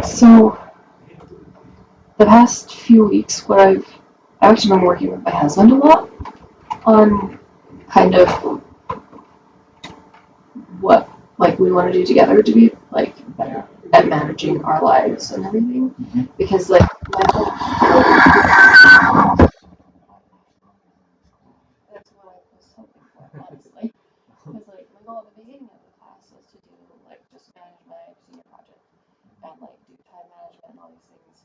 So the past few weeks, I've actually been working with my husband a lot on kind of what we want to do together to be better at managing our lives and everything. Mm-hmm. Because my whole that's what I was hoping for, honestly. Because my goal at the beginning of the class was to do just manage my senior project and do time management and all these things.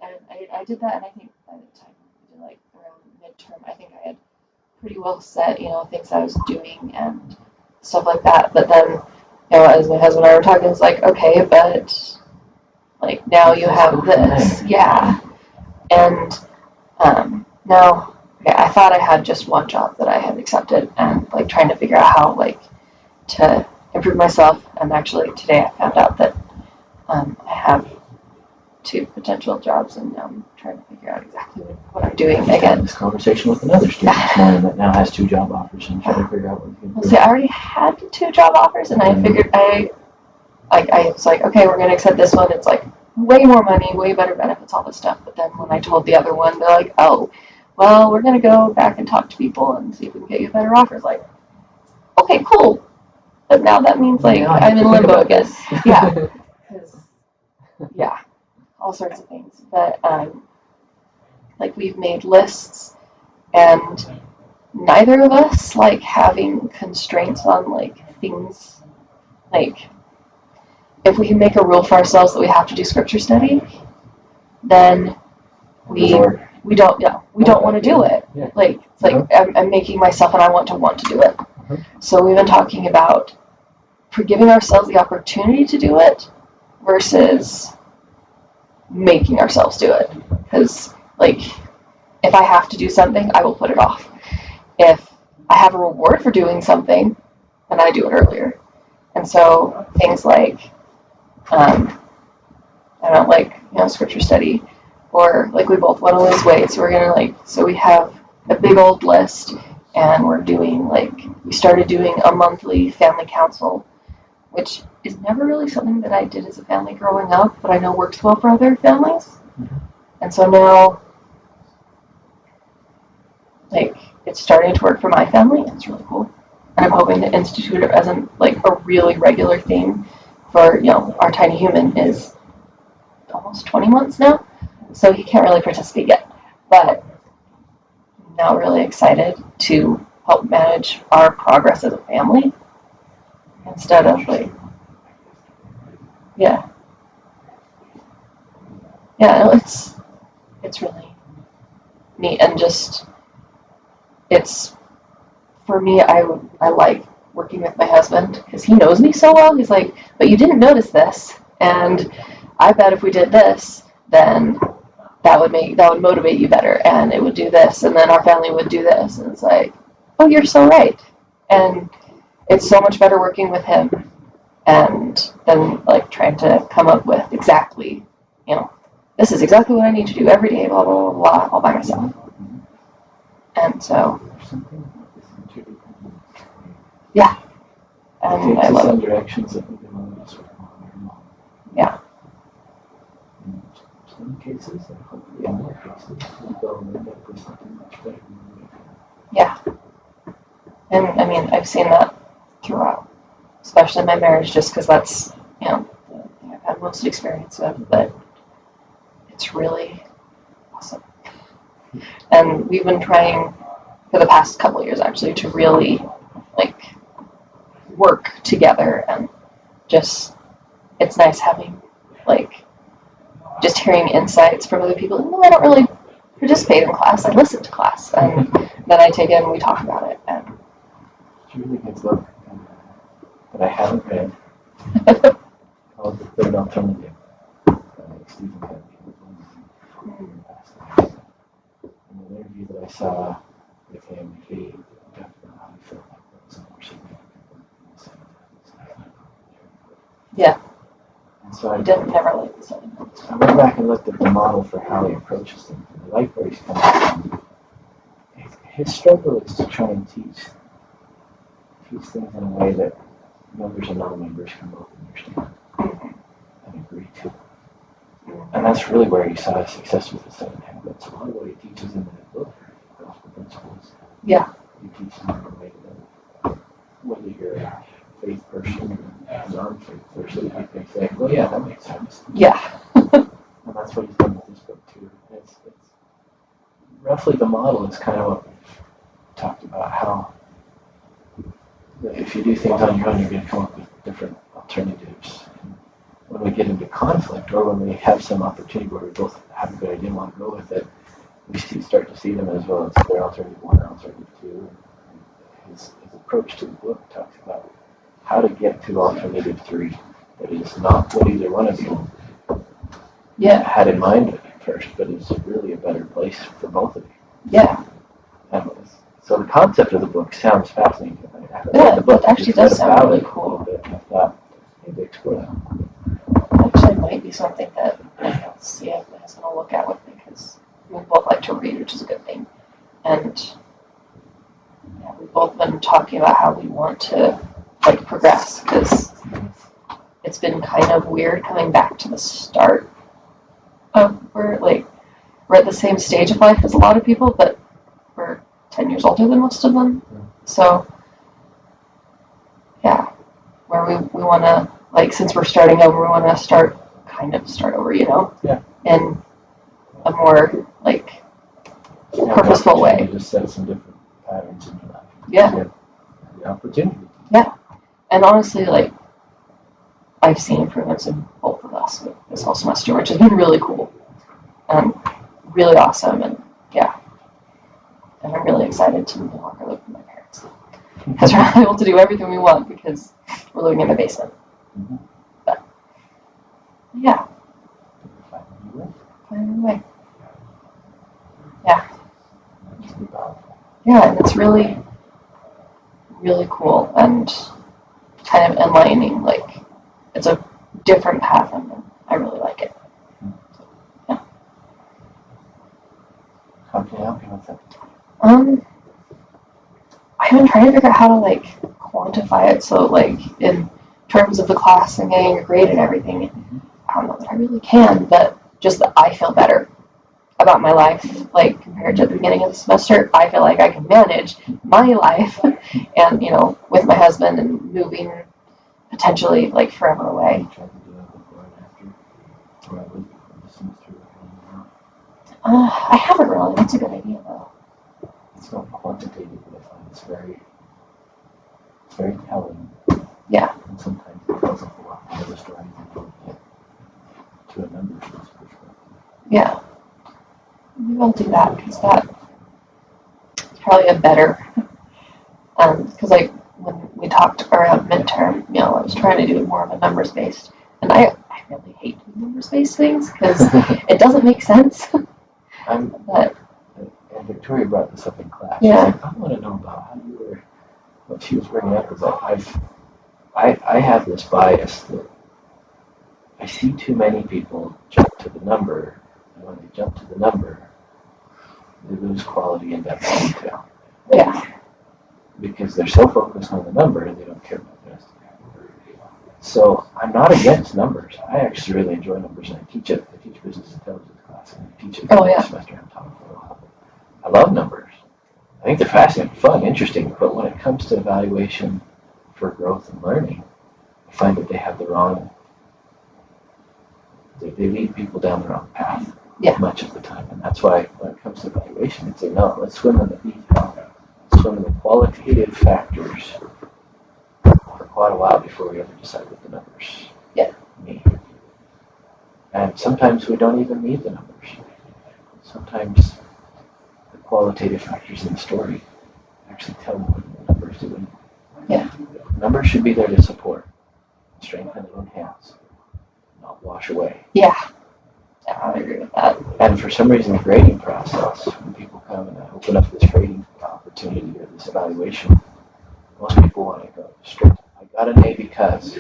And I did that, and I think by the time we did around midterm, I think I had pretty well set, things I was doing and stuff like that. But then, as my husband and I were talking, it's okay, but now you have this, yeah. And now, I thought I had just one job that I had accepted, and trying to figure out how to improve myself. And actually, today I found out that I have 2 potential jobs, and I'm trying to figure out exactly what I'm doing again. This conversation with another student that now has 2 job offers, and trying to figure out what you can do. Well, see, I already had 2 job offers, and I figured I was okay, we're gonna accept this one. It's way more money, way better benefits, all this stuff. But then when I told the other one, they're oh, well, we're gonna go back and talk to people and see if we can get you better offers. Okay, cool. But now that means I'm in limbo again. Yeah. Yeah. All sorts of things. But we've made lists, and neither of us having constraints on things. If we can make a rule for ourselves that we have to do scripture study, then we don't want to do it. Yeah. I'm making myself, and I want to do it. Uh-huh. So we've been talking about forgiving ourselves the opportunity to do it versus making ourselves do it. Because if I have to do something, I will put it off. If I have a reward for doing something, then I do it earlier. And so things scripture study, or we both want to lose weight, so we're gonna so we have a big old list, and we're doing we started doing a monthly family council, which is never really something that I did as a family growing up, but I know works well for other families. Mm-hmm. And so now it's starting to work for my family, and it's really cool. And I'm hoping to institute it as a really regular thing for our tiny human is almost 20 months now, so he can't really participate yet. But I'm now really excited to help manage our progress as a family instead of yeah, it's really neat, and just it's for me. I like working with my husband because he knows me so well. He's but you didn't notice this, and I bet if we did this, then that would motivate you better, and it would do this, and then our family would do this, and it's oh, you're so right. And it's so much better working with him, and then trying to come up with exactly, this is exactly what I need to do every day, blah blah blah blah, all by myself. And so, yeah, and I love it. Directions that we can yeah. In some cases, and hopefully in more cases, we'll go and end up with something much better. Yeah. And I mean, I've seen that throughout, especially in my marriage, just because that's, the thing I've had most experience with, but it's really awesome. And we've been trying for the past couple of years, actually, to really, work together, and just, it's nice having, just hearing insights from other people. Even though I don't really participate in class, I listen to class, and then I take it and we talk about it. And it's really good book that I haven't read, called The Third Alternative by Stephen Covey. In an interview that I saw with him, he talked about how he felt that was more significant than yeah. And so I never liked this. I went back and looked at the model for how he approaches things, and I like where he's coming from. His struggle is to try and teach things in a way that members and non-members can both understand and agree to. that's really where he saw success with the 7 Habits. A lot of what he teaches in that book are gospel principles. Yeah. He teaches them in a way that whether you're a faith person or a non-faith person, you can say, well, yeah, that makes sense. Yeah. And that's what he's done with this book, too. It's roughly the model is kind of what we've talked about, how if you do things on your own, you're going to come up with different alternatives. And when we get into conflict, or when we have some opportunity where we both have a good idea and want to go with it, we start to see them as well as their alternative 1 or alternative 2. And his approach to the book talks about how to get to alternative 3 that is not what either one of you had in mind at first, but is really a better place for both of you. Yeah. And so the concept of the book sounds fascinating. The book actually does sound really cool. I thought maybe explore that. Actually, might be something that I'll see if my husband will look at with me, because we both like to read, which is a good thing. And yeah, we've both been talking about how we want to progress, because it's been kind of weird coming back to the start of we're at the same stage of life as a lot of people, but we're 10 years older than most of them. So yeah, where we want to, since we're starting over, we want to start over, Yeah. in a more purposeful way. Just set some different patterns in your life. Yeah. The opportunity. Yeah. And honestly, I've seen improvements in both of us this whole semester, which has been really cool and really awesome. And yeah, and I'm really excited to no longer live with my parents, because we're able to do everything we want because we're living in the basement. Mm-hmm. But yeah, find a way. Yeah. Yeah, and it's really, really cool and kind of enlightening. It's a different path, and I really like it. Yeah. How can I help you with that? I've been trying to figure out how to quantify it. So in terms of the class and getting a grade and everything, I don't know that I really can, but just that I feel better about my life, compared to the beginning of the semester. I feel like I can manage my life, and with my husband and moving potentially forever away. I haven't really. That's a good idea, though. It's not quantitative, but I find it's very telling. Yeah. And sometimes it tells a whole lot more of the story than you get to a numbers perspective. Yeah. Maybe I'll do that, because that's probably a better. Because when we talked around midterm, I was trying to do it more of a numbers based, and I really hate doing numbers based things because it doesn't make sense. But and Victoria brought this up in class. Yeah. She's I want to know about how you were. What she was bringing up is I have this bias that I see too many people jump to the number, and when they jump to the number, they lose quality and depth of detail. Yeah. Because they're so focused on the number, they don't care about the rest of it. So I'm not against numbers. I actually really enjoy numbers, and I teach it. I teach business intelligence class, and I teach it for the semester. I'm talking for a while. I love numbers. I think they're fascinating, fun, interesting, but when it comes to evaluation for growth and learning, I find that they have the wrong, they lead people down the wrong path much of the time. And that's why when it comes to evaluation, I'd say, no, let's swim in the detail. Let's swim in the qualitative factors for quite a while before we ever decide what the numbers mean. And sometimes we don't even need the numbers. Sometimes the qualitative factors in the story actually tell more than the numbers do. Yeah. Numbers should be there to support, strengthen, and enhance, not wash away. Yeah. I agree with that. And for some reason, the grading process, when people come and I open up this grading opportunity or this evaluation, most people want to go straight. I got an A because.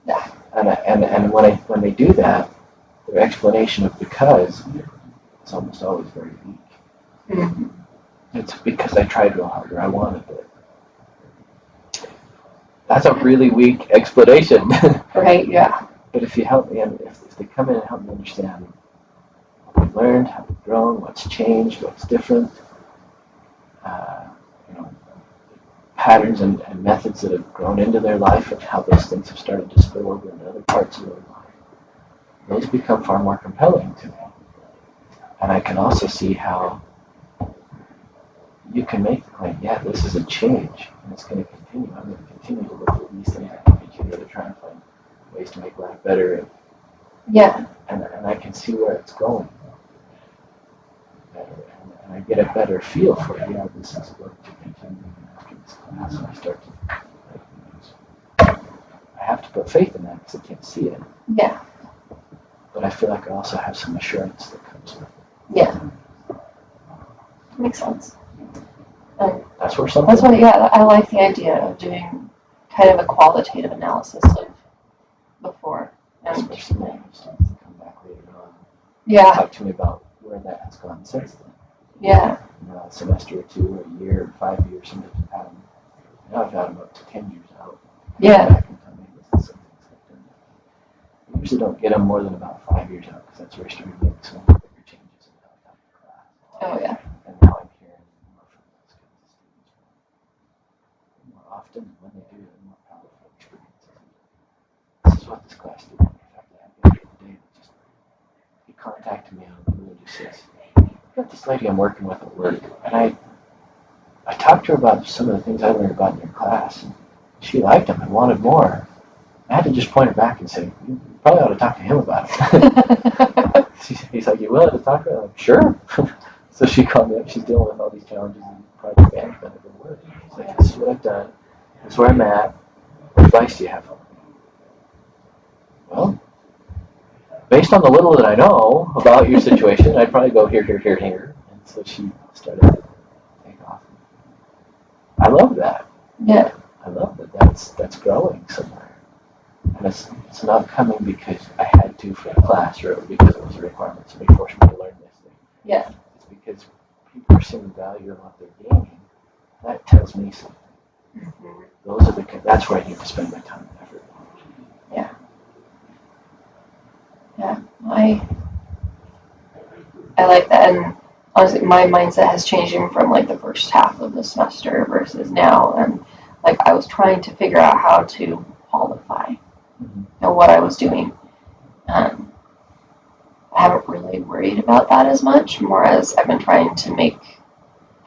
Yeah. And when they do that, their explanation of because is almost always very weak. Mm-hmm. It's because I tried real hard or I wanted it. That's a really weak explanation. Right, yeah. But if you help me, if they come in and help me understand learned, how they've grown, what's changed, what's different, you know, patterns and methods that have grown into their life and how those things have started to spill over into other parts of their life. Those become far more compelling to me. And I can also see how you can make the claim, yeah, this is a change, and it's going to continue. I'm going to continue to look at these things and continue to try and find ways to make life better. Yeah. And I can see where it's going better. And I get a better feel for, yeah, this is going to continue after this class. And I start to, I have to put faith in that because I can't see it. Yeah. But I feel like I also have some assurance that comes with it. Yeah. Makes sense. That's where something. That's what, yeah, I like the idea of doing kind of a qualitative analysis of before. Especially when it starts to come back later on. Yeah. Talk to me about where that has gone since then. Yeah. A semester or two, or a year, or 5 years, sometimes I've had them. Now I've had them up to 10 years out. Yeah. Back and tell me this is something I've done. I usually don't get them more than about 5 years out because that's where I started making some bigger changes in how I taught the class. Oh, yeah. And now I'm hearing more from those kinds of students more often, and when they do, they're more powerful experiences. This is what this class did. In fact, I had the other day, he contacted me on Blue and just says, I've got this lady I'm working with at work, and I talked to her about some of the things I learned about in your class, and she liked them and wanted more. I had to just point her back and say, you probably ought to talk to him about it. He's like, you willing to talk to her? I'm like, sure. So she called me up. She's dealing with all these challenges in project management at her work. She's like, this is what I've done. This is where I'm at. What advice do you have for me? Well, based on the little that I know about your situation, I'd probably go here, here, here, here. And so she started to take off. I love that. Yeah. I love that that's growing somewhere. And it's not coming because I had to for the class or because it was a requirement. Somebody forced me to learn this thing. Yeah. It's because people are seeing value in what they're gaining. That tells me something. Mm-hmm. That's where I need to spend my time and effort. Yeah. Yeah. I like that, and honestly, my mindset has changed even from like the first half of the semester versus now, and like I was trying to figure out how to qualify and what I was doing. I haven't really worried about that as much, more as I've been trying to make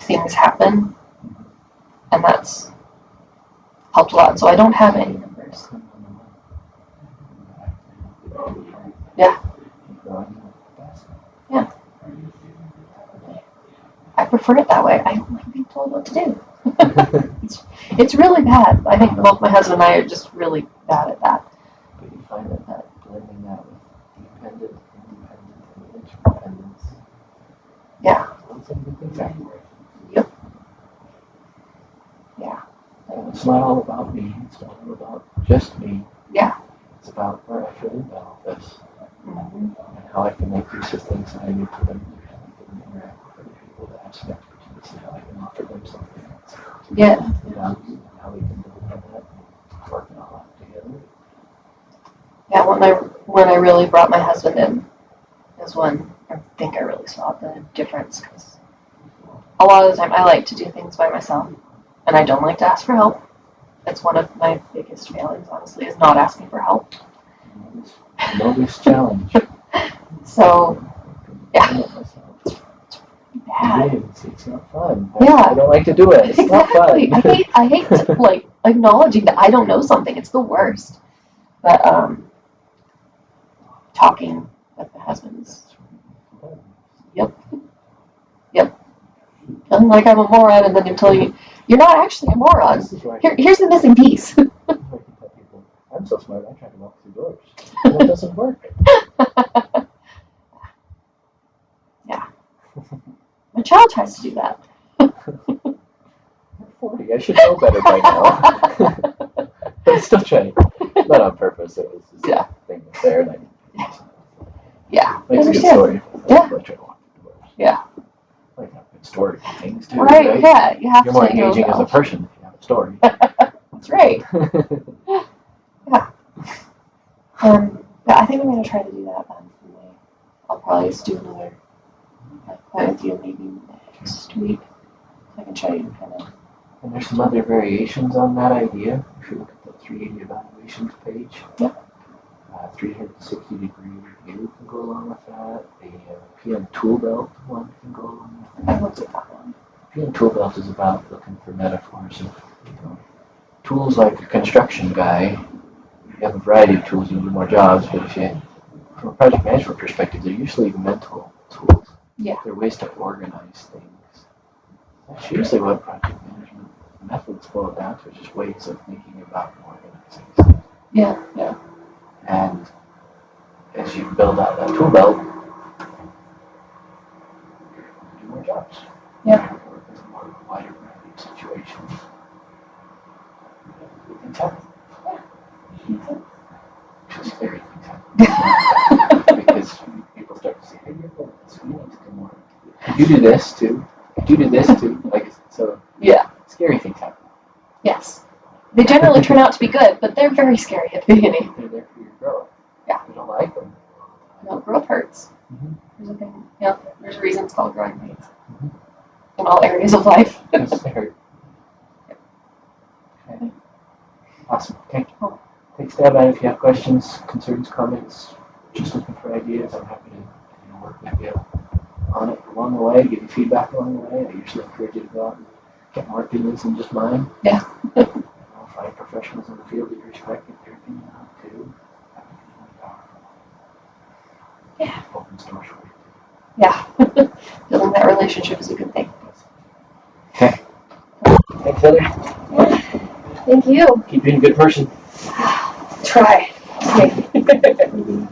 things happen, and that's helped a lot. So I don't have any numbers. Yeah. Yeah. I prefer it that way. I don't like being told what to do. It's really bad. I think both my husband and I are just really bad at that. But you find that blending that with dependent, independent, and interdependence. Yeah. Yep. Yeah. It's not all about me. It's not all about just me. Yeah. It's about where I fit into all this. Mm-hmm. And how I can make use of things that I need to learn. How I can interact with other people that have some expertise and how I can offer them something else. Yeah. Value and how we can build on that and work it all out together. Yeah, when I really brought my husband in is when I think I really saw the difference, because a lot of the time I like to do things by myself and I don't like to ask for help. It's one of my biggest failings, honestly, is not asking for help. Notice challenge. So, yeah. Bad. It's not fun. Yeah. I don't like to do it. It's exactly. not fun. I hate to, like, acknowledging that I don't know something. It's the worst. But talking with my husband is. Yep. I'm like I'm a moron, and then you're telling me you're not actually a moron. Here's the missing piece. I'm so smart. I try to walk through doors. And it doesn't work. Yeah. My child tries to do that. I'm 40. I should know better by now. But I'm still trying. Not on purpose. It was just a thing that's there. And Yeah. It's a good story. Yeah. I try to walk through doors. Yeah. Like a good story things too. Right. Yeah. You have You're to. more engaging as a person if you have a story. That's right. Yeah. Yeah, I think I'm gonna try to do that then. I'll probably just do another plan with you maybe next week. I can show you kind of. And there's some other variations on that idea. If you look at the 380 evaluations page. Yep. 360-degree review can go along with that. The PM tool belt one can go along with that. I looked at that one. PM tool belt is about looking for metaphors of, tools like a construction guy. You have a variety of tools, you do more jobs, but if you, from a project management perspective, they're usually mental tools. Yeah. They're ways to organize things. That's usually what project management methods boil down to, just ways of thinking about and organizing things. Yeah, yeah. And as you build out that tool belt, you do more jobs. Yeah. You work in a more wider variety of situations. Things happen. Which is scary things happen. Because people start to say, hey, you're good. So you need to do more. You do this too. You do this too. Like, so Yeah. scary things happen. Yes. They generally turn out to be good, but they're very scary at the beginning. They're there for your growth. Yeah. You don't like them. No, growth hurts. Mm-hmm. There's a thing. Yeah. There's a reason it's called growing pains. Mm-hmm. In all areas of life. They hurt. Okay. Awesome. Okay. Cool. Take a stab at it if you have questions, concerns, comments, just looking for ideas. I'm happy to work with you on it along the way, give you feedback along the way. I usually encourage you to go out and get more opinions than just mine. Yeah. Find professionals in the field that you respect, get their opinion on it too. That would be really powerful. Yeah. Opens doors for you. Yeah. Building that relationship is a good thing. Okay. Thanks, Heather. Thank you. Keep being a good person. Try. Okay.